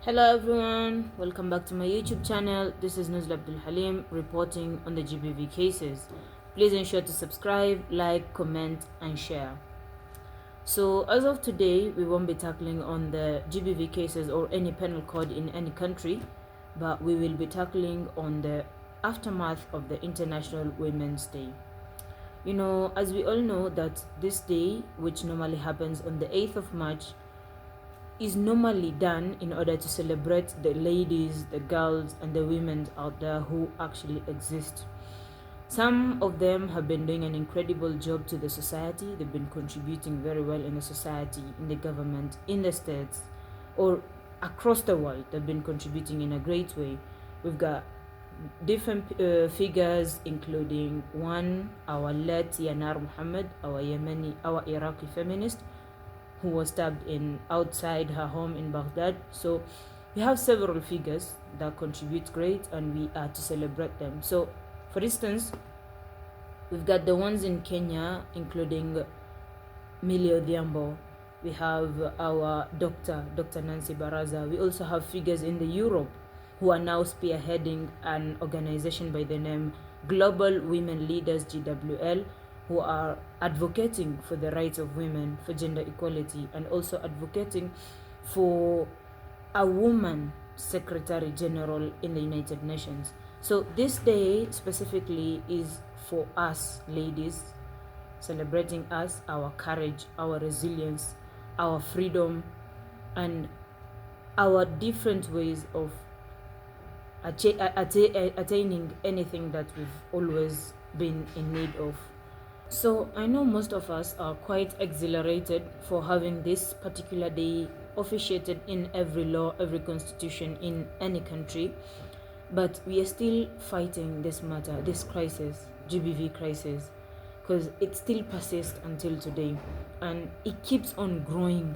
Hello everyone, welcome back to my YouTube channel. This is Nuzla Abdul Halim reporting on the GBV cases. Please ensure to subscribe, like, comment and share. So as of today, we won't be tackling on the GBV cases or any penal code in any country, but we will be tackling on the aftermath of the International Women's Day. As we all know that this day, which normally happens on the 8th of March, is normally done in order to celebrate the ladies, the girls, and the women out there who actually exist. Some of them have been doing an incredible job to the society. They've been contributing very well in the society, in the government, in the states, or across the world. They've been contributing in a great way. We've got different figures, including one, our late Yanar Muhammad, our Yemeni, our Iraqi feminist, who was stabbed outside her home in Baghdad. So we have several figures that contribute great, and we are to celebrate them. So for instance, we've got the ones in Kenya, including Millie Odhiambo. We have our Dr. Nancy Baraza. We also have figures in the Europe who are now spearheading an organization by the name Global Women Leaders, GWL, who are advocating for the rights of women, for gender equality, and also advocating for a woman Secretary General in the United Nations. So this day specifically is for us ladies, celebrating us, our courage, our resilience, our freedom, and our different ways of attaining anything that we've always been in need of. So I know most of us are quite exhilarated for having this particular day officiated in every law, every constitution in any country, but we are still fighting this matter, this crisis, GBV crisis, because it still persists until today, and it keeps on growing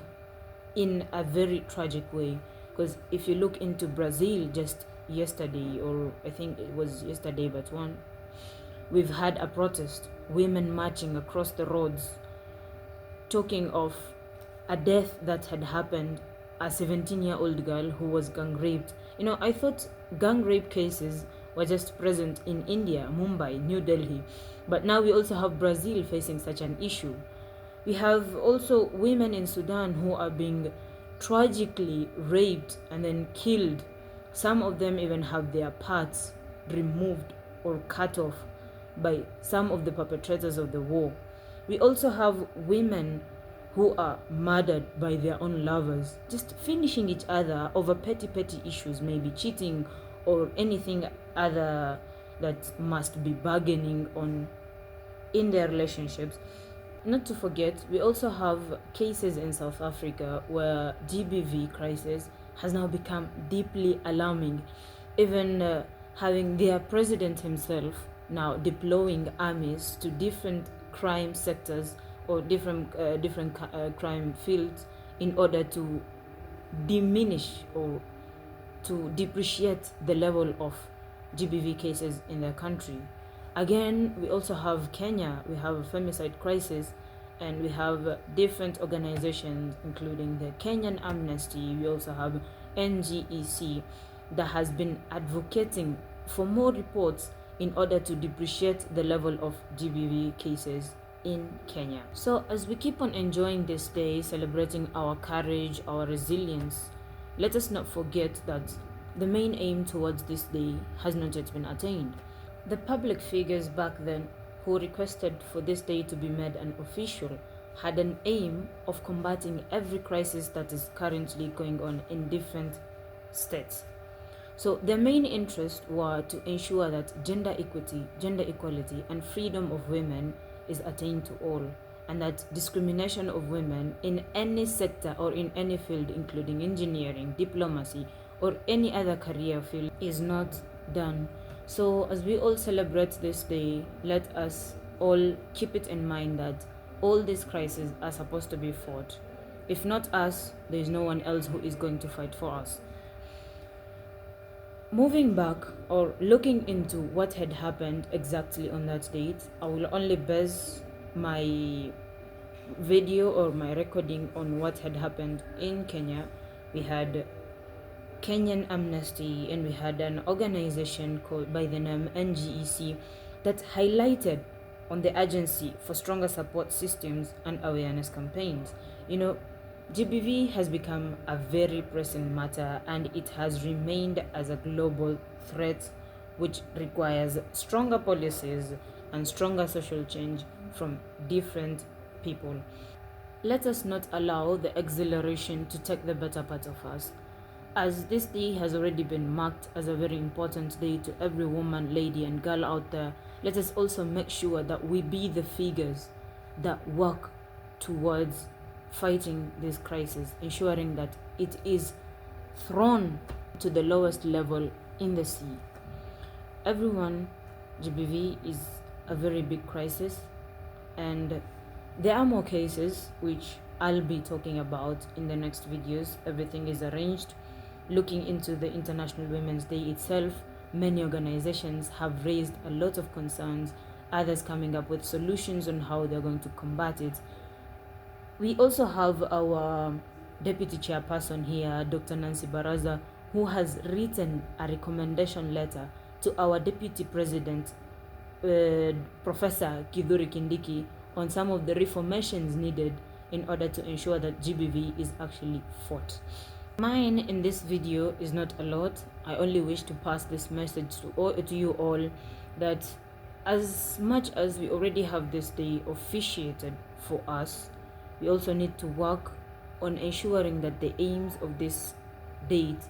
in a very tragic way. Because if you look into Brazil just yesterday, or I think it was yesterday but one, we've had a protest, women marching across the roads, talking of a death that had happened, a 17-year-old girl who was gang raped. I thought gang rape cases were just present in India, Mumbai, New Delhi, but now we also have Brazil facing such an issue. We have also women in Sudan who are being tragically raped and then killed. Some of them even have their parts removed or cut off by some of the perpetrators of the war. We also have women who are murdered by their own lovers, just finishing each other over petty issues, maybe cheating or anything other that must be bargaining on in their relationships. Not to forget, we also have cases in South Africa where GBV crisis has now become deeply alarming, even having their president himself now deploying armies to different crime sectors or different crime fields in order to diminish or to depreciate the level of GBV cases in their country. Again, we also have Kenya. We have a femicide crisis, and we have different organizations, including the Kenyan Amnesty. We also have NGEC that has been advocating for more reports in order to depreciate the level of GBV cases in Kenya. So as we keep on enjoying this day, celebrating our courage, our resilience, let us not forget that the main aim towards this day has not yet been attained. The public figures back then who requested for this day to be made an official had an aim of combating every crisis that is currently going on in different states. So their main interests were to ensure that gender equity, gender equality, and freedom of women is attained to all, and that discrimination of women in any sector or in any field, including engineering, diplomacy, or any other career field, is not done. So as we all celebrate this day, let us all keep it in mind that all these crises are supposed to be fought. If not us, there is no one else who is going to fight for us. Moving back or looking into what had happened exactly on that date, I will only base my video or my recording on what had happened in Kenya. We had Kenyan Amnesty, and we had an organization called by the name NGEC that highlighted on the urgency for stronger support systems and awareness campaigns. GBV has become a very pressing matter, and it has remained as a global threat which requires stronger policies and stronger social change from different people. Let us not allow the exhilaration to take the better part of us. As this day has already been marked as a very important day to every woman, lady, and girl out there, let us also make sure that we be the figures that work towards fighting this crisis, ensuring that it is thrown to the lowest level in the sea. Everyone, GBV is a very big crisis, and there are more cases which I'll be talking about in the next videos. Everything is arranged. Looking into the International Women's Day itself, many organizations have raised a lot of concerns, others coming up with solutions on how they're going to combat it. We also have our deputy chairperson here, Dr. Nancy Baraza, who has written a recommendation letter to our deputy president, Professor Kidhuri Kindiki, on some of the reformations needed in order to ensure that GBV is actually fought. Mine in this video is not a lot. I only wish to pass this message to you all, that as much as we already have this day officiated for us, we also need to work on ensuring that the aims of this date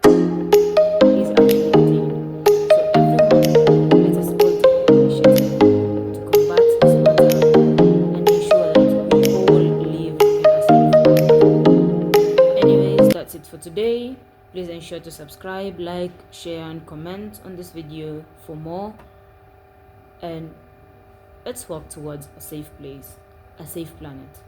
is actually attained. So everyone, let us all take initiative to combat this matter and ensure that we all live in a safe world. Anyways, that's it for today. Please ensure to subscribe, like, share, and comment on this video for more. And let's work towards a safe place, a safe planet.